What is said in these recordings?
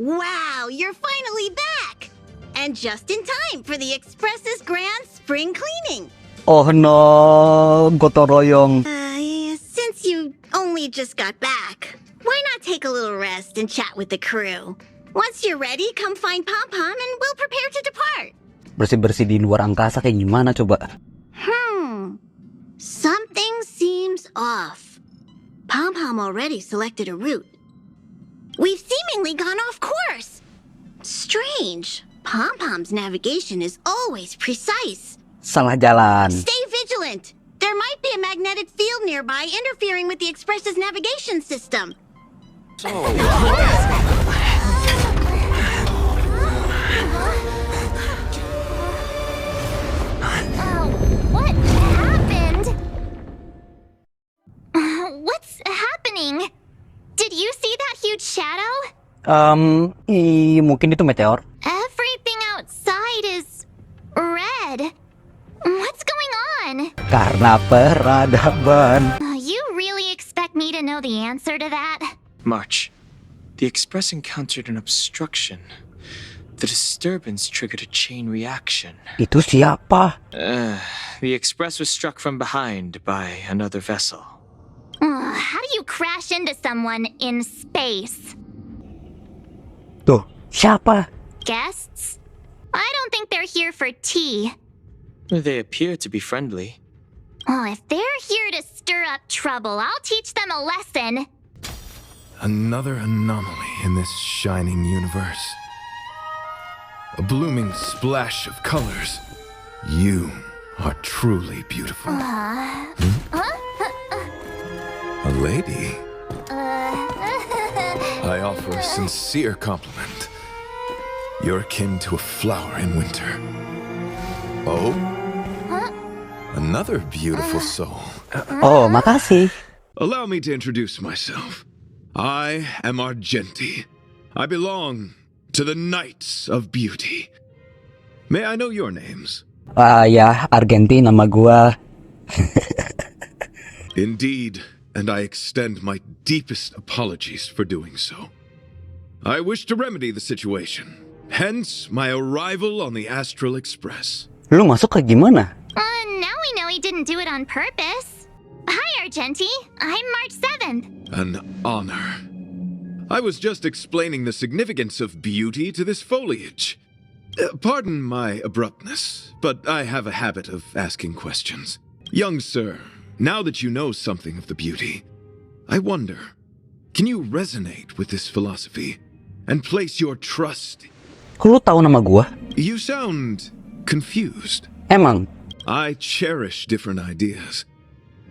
Wow, you're finally back! And just in time for the Express's grand spring cleaning. Oh no, gotong royong. Since you only just got back, why not take a little rest and chat with the crew? Once you're ready, come find Pom-Pom and we'll prepare to depart. Bersih-bersih di luar angkasa kayak gimana coba? Something seems off. Pom-Pom already selected a route. We've seemingly gone off course. Strange. Pom-Pom's navigation is always precise. Salah jalan. Stay vigilant. There might be a magnetic field nearby interfering with the Express's navigation system. What happened? What's happening? Did you see that huge shadow? Mungkin itu meteor. Everything outside is red. What's going on? Karena peradaban. You really expect me to know the answer to that? March, the Express encountered an obstruction. The disturbance triggered a chain reaction. Itu siapa? The Express was struck from behind by another vessel. How do you crash into someone in space? Tuh, siapa? Guests? I don't think they're here for tea. They appear to be friendly. Oh, if they're here to stir up trouble, I'll teach them a lesson. Another anomaly in this shining universe. A blooming splash of colors. You are truly beautiful. A lady? I offer a sincere compliment. You're akin to a flower in winter. Oh? Another beautiful soul. Oh, makasih. Allow me to introduce myself. I am Argenti. I belong to the Knights of Beauty. May I know your names? Ya, Argenti nama gua. Indeed, and I extend my deepest apologies for doing so. I wish to remedy the situation, hence my arrival on the Astral Express. Lu masuk kayak gimana? Now we know he didn't do it on purpose. Hi, Argenti. I'm March 7th. An honor. I was just explaining the significance of beauty to this foliage. Pardon my abruptness, but I have a habit of asking questions. Young sir, now that you know something of the beauty, I wonder, can you resonate with this philosophy and place your trust? Kok lu tahu nama gua? You sound confused. Emang? I cherish different ideas,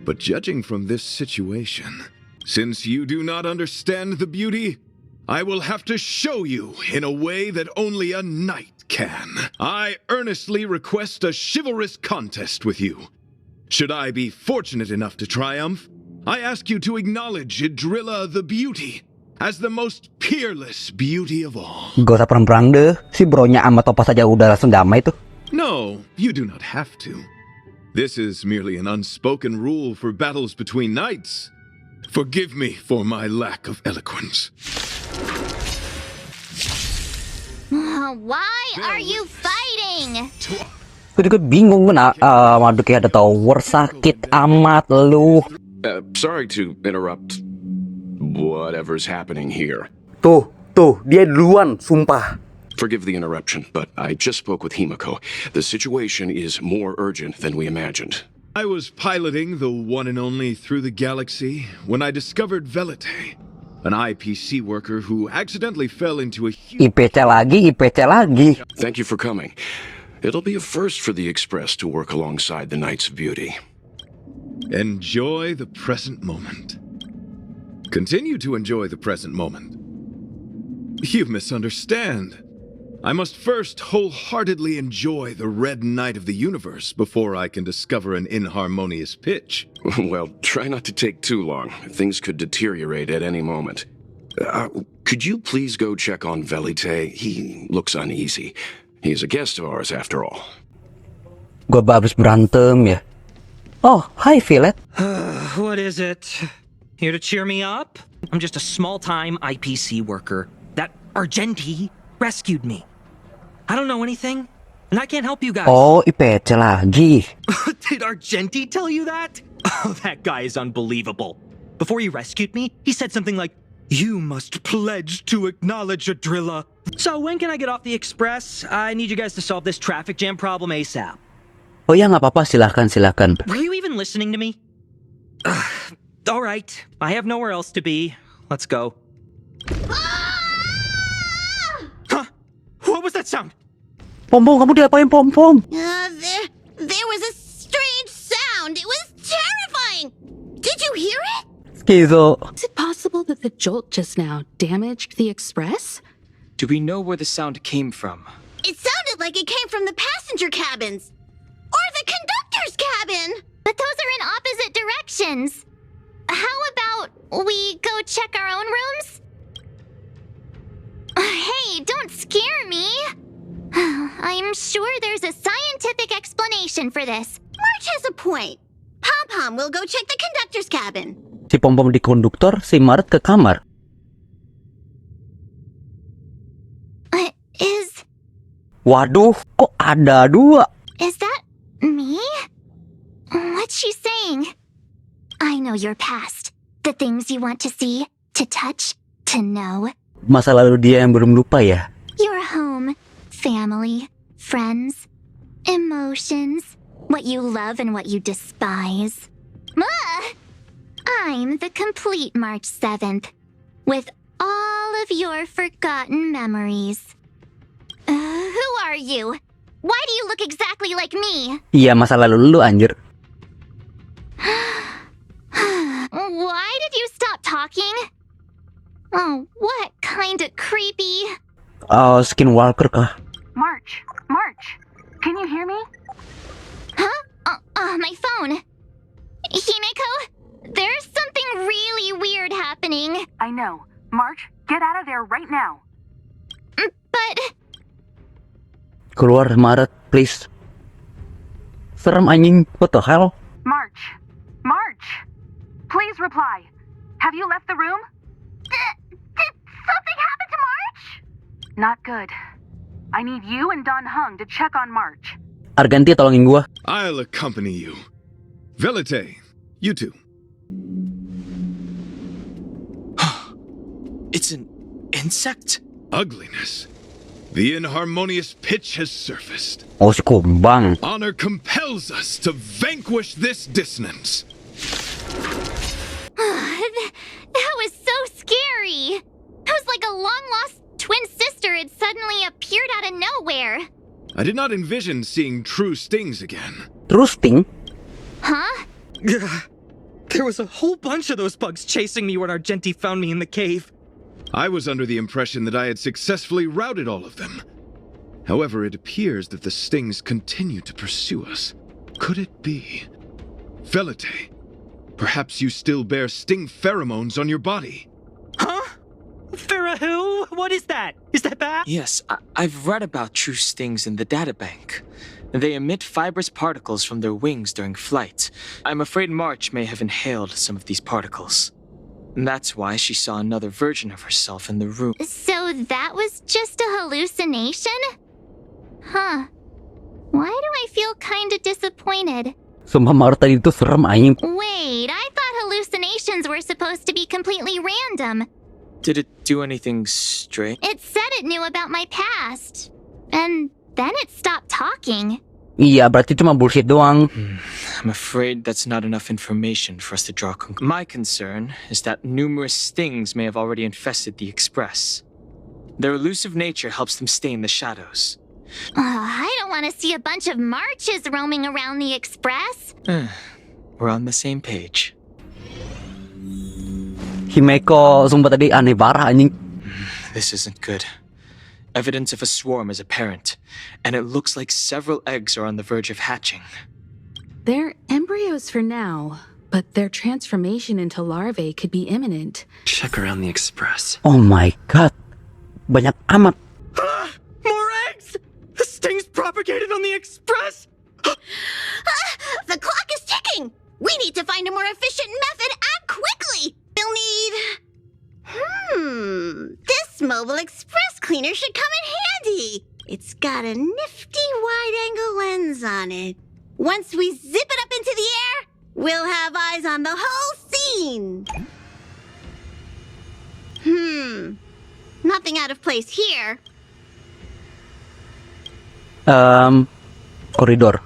but judging from this situation, since you do not understand the beauty, I will have to show you in a way that only a knight can. I earnestly request a chivalrous contest with you. Should I be fortunate enough to triumph, I ask you to acknowledge Idrilla the Beauty as the most peerless beauty of all. Gak usah perang-perang deh. Si bronya sama Topas aja udah langsung damai tuh. No, you do not have to. This is merely an unspoken rule for battles between knights. Forgive me for my lack of eloquence. Why are you fighting? Gue juga bingung kan. Waduh, kayak ada tower sakit amat lu. Sorry to interrupt whatever's happening here. Tuh, dia duluan, sumpah. Forgive the interruption, but I just spoke with Himiko. The situation is more urgent than we imagined. I was piloting the one and only through the galaxy when I discovered Velite, an IPC worker who accidentally fell into a huge... IPC lagi. Thank you for coming. It'll be a first for the Express to work alongside the Knights of Beauty. Enjoy the present moment. Continue to enjoy the present moment. You misunderstand. I must first wholeheartedly enjoy the red night of the universe before I can discover an inharmonious pitch. Well, try not to take too long. Things could deteriorate at any moment. Could you please go check on Velite? He looks uneasy. He's a guest of ours, after all. Gua habis berantem ya. Oh, hi, Violet. What is it? Here to cheer me up? I'm just a small-time IPC worker. That Argenti rescued me. I don't know anything, and I can't help you guys. Oh, IPC lagi. Did Argenti tell you that? Oh, that guy is unbelievable. Before he rescued me, he said something like, "You must pledge to acknowledge Adrilla." So when can I get off the express? I need you guys to solve this traffic jam problem ASAP. Oh ya, nggak apa-apa, silakan. Were you even listening to me? All right, I have nowhere else to be. Let's go. Huh? What was that sound? Pom, kamu diapain, Pom? There was a strange sound. It was terrifying. Did you hear it? Skizo. Is it possible that the jolt just now damaged the express? Do we know where the sound came from? It sounded like it came from the passenger cabins. Or the conductor's cabin. But those are in opposite directions. How about we go check our own rooms? Hey, don't scare me. I'm sure there's a scientific explanation for this. March has a point. Pom-Pom will go check the conductor's cabin. Si Pom di konduktor, si Maret ke kamar. Waduh, kok ada dua? Is that me? What's she saying? I know your past. The things you want to see, to touch, to know. Masa lalu dia yang belum lupa ya? Your home, family, friends, emotions, what you love and what you despise. I'm the complete March 7th, with all of your forgotten memories. Who are you? Why do you look exactly like me? Iya, masa lalu lu anjir. Why did you stop talking? Oh, what kind of creepy? Skinwalker kah? March, can you hear me? Huh? My phone. Himeko, there's something really weird happening. I know. March, get out of there right now. But... Keluar, Maret, please. Serem anjing, what the hell? March, please reply. Have you left the room? Did something happen to March? Not good. I need you and Don Hung to check on March. Argenti, tolongin gua. I'll accompany you. Velite, you two. It's an insect? Ugliness. The inharmonious pitch has surfaced. Oh, si Kumbang. Honor compels us to vanquish this dissonance. That was so scary. It was like a long-lost twin sister had suddenly appeared out of nowhere. I did not envision seeing true stings again. Trusting? Huh? There was a whole bunch of those bugs chasing me when Argenti found me in the cave. I was under the impression that I had successfully routed all of them. However, it appears that the stings continue to pursue us. Could it be? Velite, perhaps you still bear sting pheromones on your body. Huh? Farah, what is that? Is that bad? Yes, I've read about true stings in the databank. They emit fibrous particles from their wings during flight. I'm afraid March may have inhaled some of these particles. And that's why she saw another version of herself in the room. So that was just a hallucination? Huh. Why do I feel kinda disappointed? Sumpah Maret tadi itu serem anjing. Wait, I thought hallucinations were supposed to be completely random. Did it do anything strange? It said it knew about my past. And then it stopped talking. Iya, berarti cuma bullshit doang. I'm afraid that's not enough information for us to draw conclusions. My concern is that numerous stings may have already infested the Express. Their elusive nature helps them stay in the shadows. I don't want to see a bunch of marches roaming around the Express. We're on the same page. Himeko, sumpah tadi aneh parah anjing. This isn't good. Evidence of a swarm is apparent, and it looks like several eggs are on the verge of hatching. They're embryos for now, but their transformation into larvae could be imminent. Check around the Express. Oh my god. Banyak amat. More eggs! The stings propagated on the Express! The clock is ticking! We need to find a more efficient method and quickly! We'll need... This mobile express cleaner should come in handy. It's got a nifty wide-angle lens on it. Once we zip it up into the air, we'll have eyes on the whole scene. Nothing out of place here. Koridor.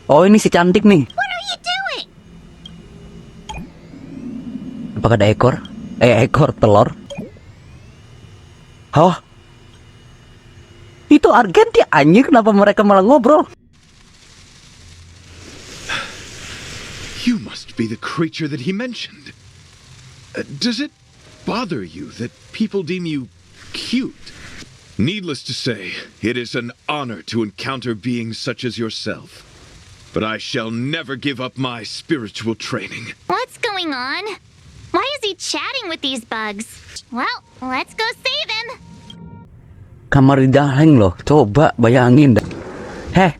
Oh, ini si cantik nih. What are you doing? Apakah ada ekor? Ekor telur. Oh. Itu Argenti anjir, kenapa mereka malah ngobrol? You must be the creature that he mentioned. Does it bother you that people deem you cute? Needless to say, it is an honor to encounter beings such as yourself. But I shall never give up my spiritual training. What's going on? Why is he chatting with these bugs? Well, let's go save him. Kamar di dalam loh, coba bayangin dah.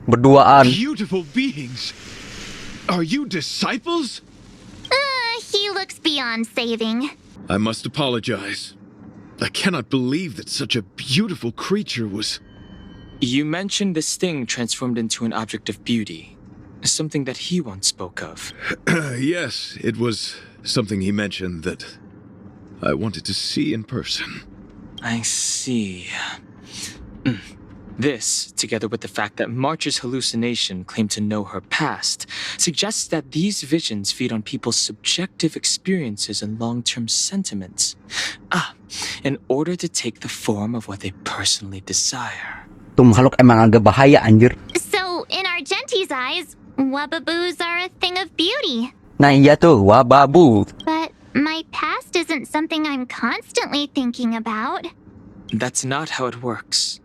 Berduaan. Beautiful beings. Are you disciples? He looks beyond saving. I must apologize. I cannot believe that such a beautiful creature was... You mentioned this thing transformed into an object of beauty. Something that he once spoke of. Yes, it was something he mentioned that I wanted to see in person. I see. This, together with the fact that March's hallucination claimed to know her past, suggests that these visions feed on people's subjective experiences and long-term sentiments. In order to take the form of what they personally desire. Tuh makhluk emang agak bahaya anjir. So, in Argenti's eyes, wababoos are a thing of beauty. Nah iya tuh, wababu. But my past isn't something I'm constantly thinking about. That's not how it works.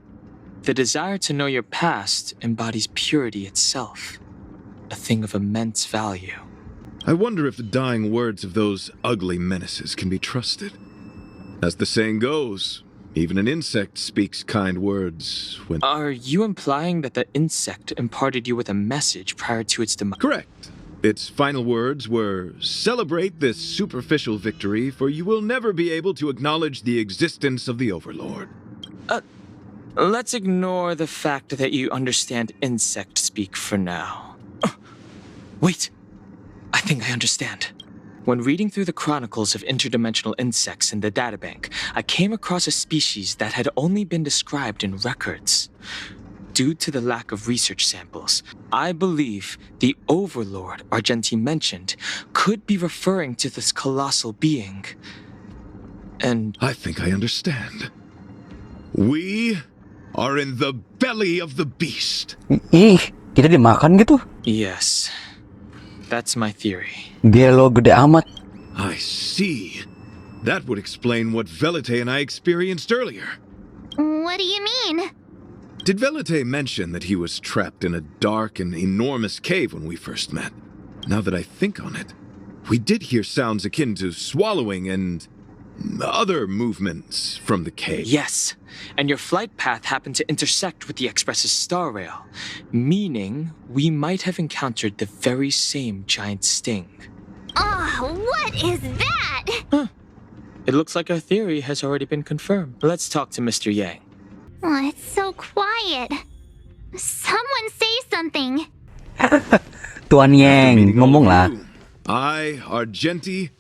The desire to know your past embodies purity itself, a thing of immense value. I wonder if the dying words of those ugly menaces can be trusted. As the saying goes, even an insect speaks kind words when... Are you implying that the insect imparted you with a message prior to its demise? Correct. Its final words were, "Celebrate this superficial victory, for you will never be able to acknowledge the existence of the Overlord." Let's ignore the fact that you understand insect speak for now. Wait, I think I understand. When reading through the chronicles of interdimensional insects in the databank, I came across a species that had only been described in records. Due to the lack of research samples, I believe the Overlord Argenti mentioned could be referring to this colossal being. And I think I understand. We are in the belly of the beast. Ih, kita dimakan gitu? yes, that's my theory. Gelo gede amat. I see. That would explain what Velite and I experienced earlier. What do you mean? Did Velite mention that he was trapped in a dark and enormous cave when we first met? Now that I think on it, we did hear sounds akin to swallowing and other movements from the cave. Yes, and your flight path happened to intersect with the Express's star rail, meaning we might have encountered the very same giant sting. What is that? It looks like our theory has already been confirmed. Let's talk to Mr. Yang. Oh, it's so quiet. Someone say something. Tuan Yang, ngomong lah. I, Argenti,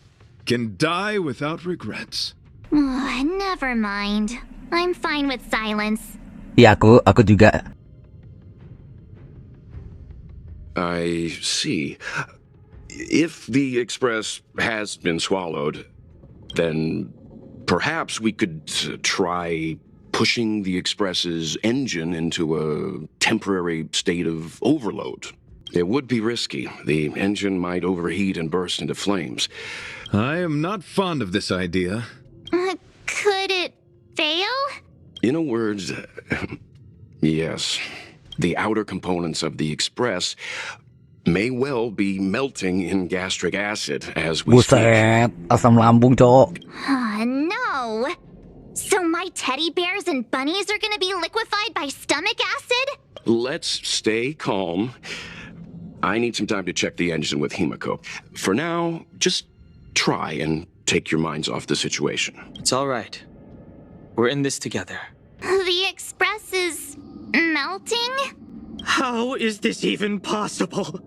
can die without regrets. Never mind. I'm fine with silence. Iya, aku juga. I see. If the Express has been swallowed, then perhaps we could try pushing the Express's engine into a temporary state of overload. It would be risky. The engine might overheat and burst into flames. I am not fond of this idea. Could it fail? In a word, yes. The outer components of the Express may well be melting in gastric acid as we speak. Buset, asam lambung, cowok. No. So my teddy bears and bunnies are gonna be liquefied by stomach acid? Let's stay calm. I need some time to check the engine with Himiko. For now, just try and take your minds off the situation. It's all right. We're in this together. The Express is melting? How is this even possible?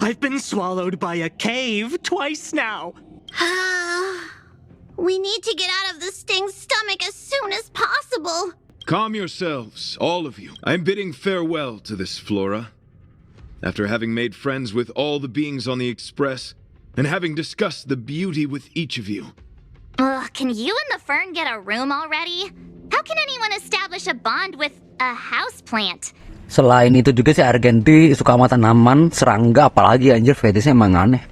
I've been swallowed by a cave twice now. We need to get out of the Sting's stomach as soon as possible. Calm yourselves, all of you. I'm bidding farewell to this Flora. After having made friends with all the beings on the Express, and having discussed the beauty with each of you. Ugh, can you and the Fern get a room already? How can anyone establish a bond with a houseplant? Selain itu juga si Argenti suka sama tanaman, serangga, apalagi anjir fetishnya emang aneh.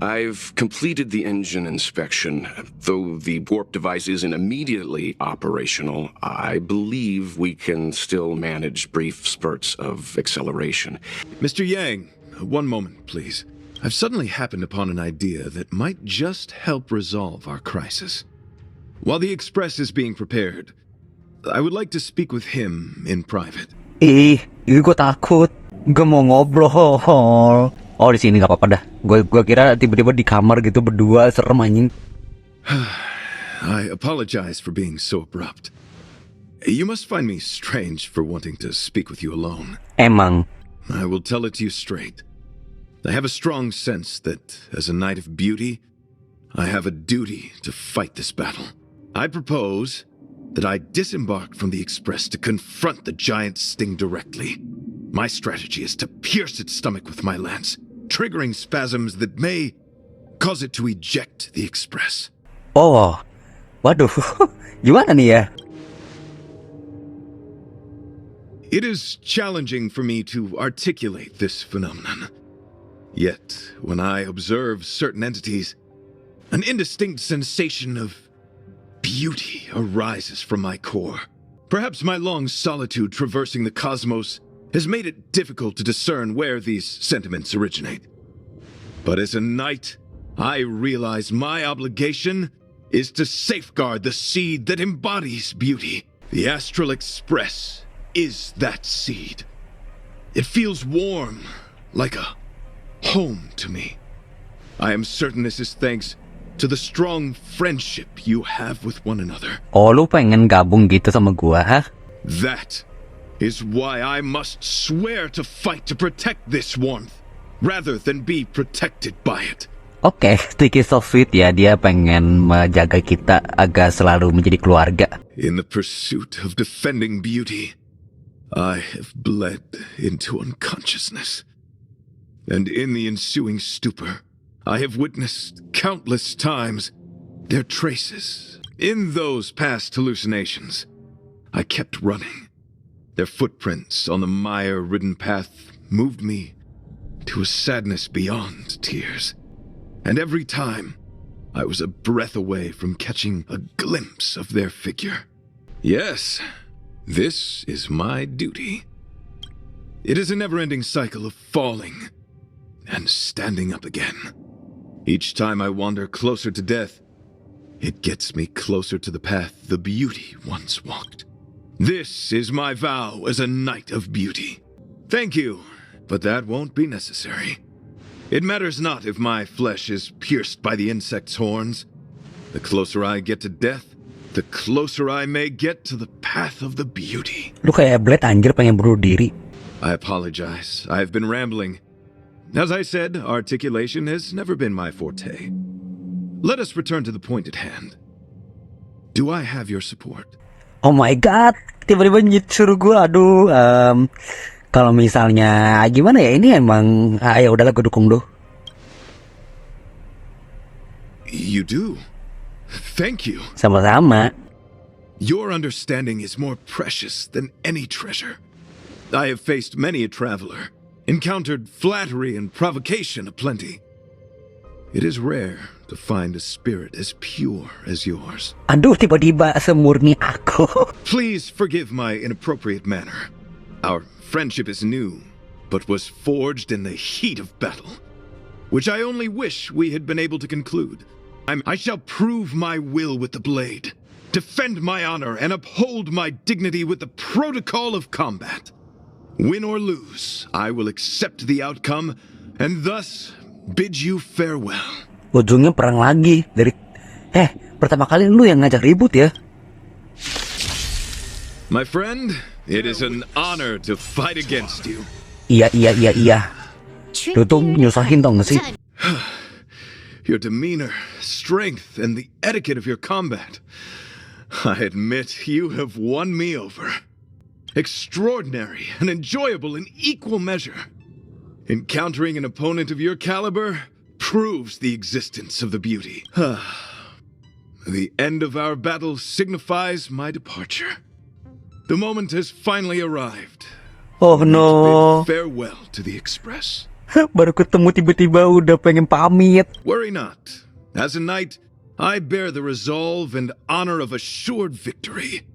I've completed the engine inspection. Though the warp device isn't immediately operational, I believe we can still manage brief spurts of acceleration. Mr. Yang, one moment, please. I've suddenly happened upon an idea that might just help resolve our crisis. While the Express is being prepared, I would like to speak with him in private. Gue takut. Gue mau ngobrol. Oh, di sini nggak apa-apa dah. Gue kira tiba-tiba di kamar gitu berdua, serem anjing. I apologize for being so abrupt. You must find me strange for wanting to speak with you alone. Emang. I will tell it to you straight. I have a strong sense that, as a knight of beauty, I have a duty to fight this battle. I propose that I disembark from the Express to confront the giant Sting directly. My strategy is to pierce its stomach with my lance, triggering spasms that may cause it to eject the Express. Oh, waduh, gimana nih ya? It is challenging for me to articulate this phenomenon. Yet, when I observe certain entities, an indistinct sensation of beauty arises from my core. Perhaps my long solitude traversing the cosmos has made it difficult to discern where these sentiments originate. But as a knight, I realize my obligation is to safeguard the seed that embodies beauty. The Astral Express is that seed. It feels warm, like a home to me. I am certain this is thanks to the strong friendship you have with one another. Oh, lu pengen gabung gitu sama gua, ha? That is why I must swear to fight to protect this warmth, rather than be protected by it. Oke, sticky so sweet ya, dia pengen menjaga kita agar selalu menjadi keluarga. In the pursuit of defending beauty, I have bled into unconsciousness. And in the ensuing stupor, I have witnessed countless times their traces. In those past hallucinations, I kept running. Their footprints on the mire-ridden path moved me to a sadness beyond tears. And every time, I was a breath away from catching a glimpse of their figure. Yes, this is my duty. It is a never-ending cycle of falling and standing up again. Each time I wander closer to death, it gets me closer to the path the beauty once walked. This is my vow as a knight of beauty. Thank you, but that won't be necessary. It matters not if my flesh is pierced by the insect's horns. The closer I get to death, the closer I may get to the path of the beauty. Lu kayak Blade anjir pengen bunuh diri. I apologize. I've been rambling. As I said, articulation has never been my forte. Let us return to the point at hand. Do I have your support? Oh my god, tiba-tiba nyuruh gue, aduh. Kalau misalnya gimana ya, ini emang ya udahlah gue dukung lu. You do? Thank you. Sama-sama. Your understanding is more precious than any treasure. I have faced many a traveler, encountered flattery and provocation aplenty. It is rare to find a spirit as pure as yours. Aduh, tiba-tiba semurni aku. Please forgive my inappropriate manner. Our friendship is new, but was forged in the heat of battle, which I only wish we had been able to conclude. I shall prove my will with the blade, defend my honor, and uphold my dignity with the protocol of combat. Win or lose, I will accept the outcome, and thus bid you farewell. Ujungnya perang lagi dari pertama kali lu yang ngajak ribut ya. My friend, it is an honor to fight against you. Iya. Lu tuh nyusahin tau gak sih? Your demeanor, strength, and the etiquette of your combat. I admit you have won me over. Extraordinary and enjoyable in equal measure. Encountering an opponent of your caliber proves the existence of the beauty. The end of our battle signifies my departure. The moment has finally arrived. Oh no. Bid farewell to the Express. Baru ketemu tiba-tiba udah pengen pamit. Worry not. As a knight, I bear the resolve and honor of assured victory.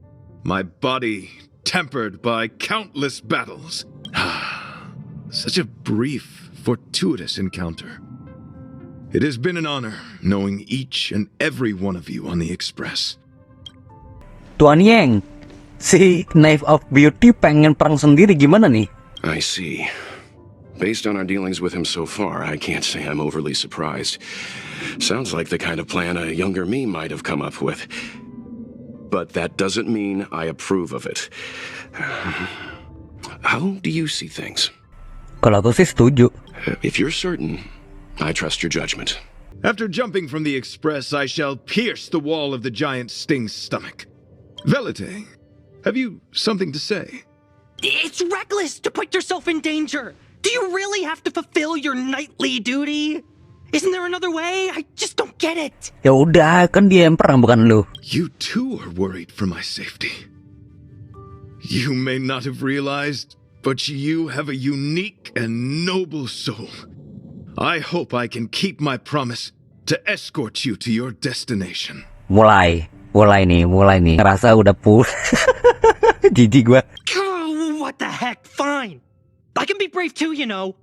My body tempered by countless battles. Such a brief, fortuitous encounter. It has been an honor knowing each and every one of you on the Express. Tuan Yang, si Knife of Beauty pengen perang sendiri gimana nih? I see. Based on our dealings with him so far, I can't say I'm overly surprised. Sounds like the kind of plan a younger me might have come up with. But that doesn't mean I approve of it. How do you see things? Kalau aku sih setuju. If you're certain, I trust your judgment. After jumping from the Express, I shall pierce the wall of the giant Sting's stomach. Velite, have you something to say? It's reckless to put yourself in danger. Do you really have to fulfill your knightly duty? Isn't there another way? I just don't get it. Ya udah, kan dia yang perang bukan lu. You too are worried for my safety. You may not have realized, but you have a unique and noble soul. I hope I can keep my promise to escort you to your destination. Mulai nih. Ngerasa udah jijik gua. Oh, what the heck? Fine. I can be brave too, you know.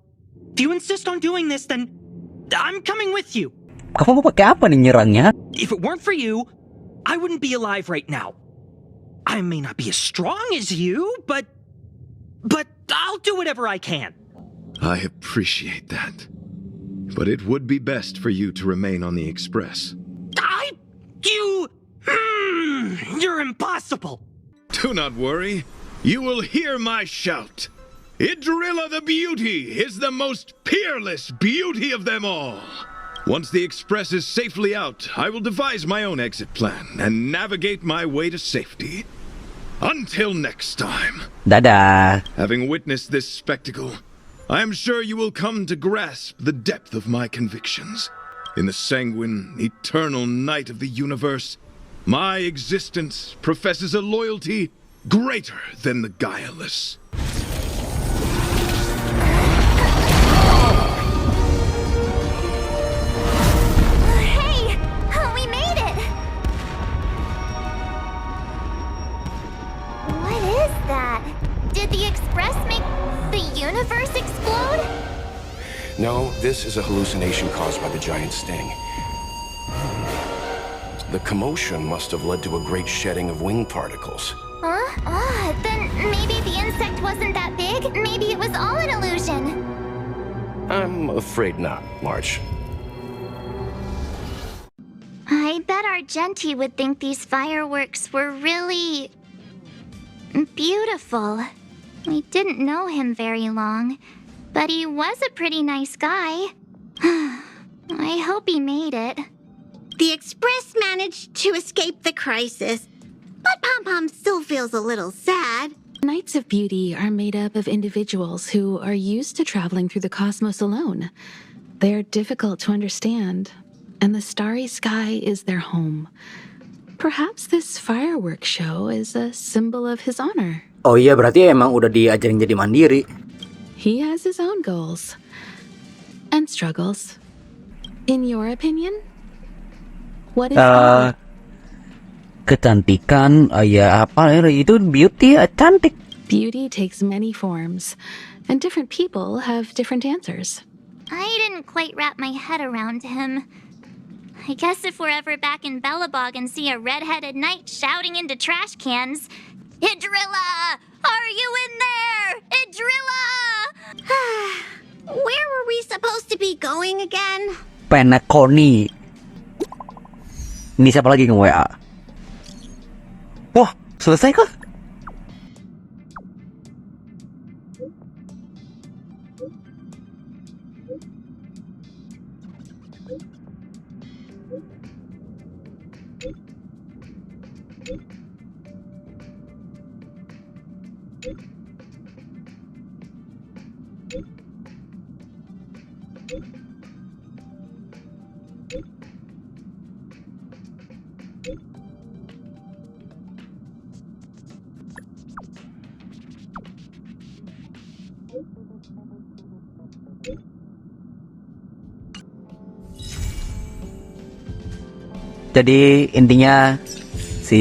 If you insist on doing this, then I'm coming with you. Kamu mau pakai apa nih nyerangnya? If it weren't for you, I wouldn't be alive right now. I may not be as strong as you, but I'll do whatever I can. I appreciate that. But it would be best for you to remain on the Express. You're impossible. Do not worry. You will hear my shout. Idrilla the Beauty is the most peerless beauty of them all. Once the Express is safely out, I will devise my own exit plan and navigate my way to safety. Until next time. Dadah. Having witnessed this spectacle, I am sure you will come to grasp the depth of my convictions. In the sanguine, eternal night of the universe, my existence professes a loyalty greater than the guileless. Hey! We made it! What is that? Did the Express make the universe explode? No, this is a hallucination caused by the giant sting. The commotion must have led to a great shedding of wing particles. Huh? Then maybe the insect wasn't that big? Maybe it was all an illusion? I'm afraid not, March. I bet Argenti would think these fireworks were really beautiful. We didn't know him very long, but he was a pretty nice guy. I hope he made it. The Express managed to escape the crisis, but Pom Pom still feels a little sad. Knights of Beauty are made up of individuals who are used to traveling through the cosmos alone. They're difficult to understand, and the starry sky is their home. Perhaps this fireworks show is a symbol of his honor. Oh iya, berarti emang udah diajarin jadi mandiri. He has his own goals and struggles. In your opinion, what is kecantikan, ya apa itu beauty, cantik. Beauty takes many forms, and different people have different answers. I didn't quite wrap my head around him. I guess if we're ever back in Bellabog and see a red-headed knight shouting into trash cans, Idrilla! Are you in there? Idrilla! Where were we supposed to be going again? Penaconi. Ini siapa lagi nge-WA? Wah, selesai kah? Jadi intinya si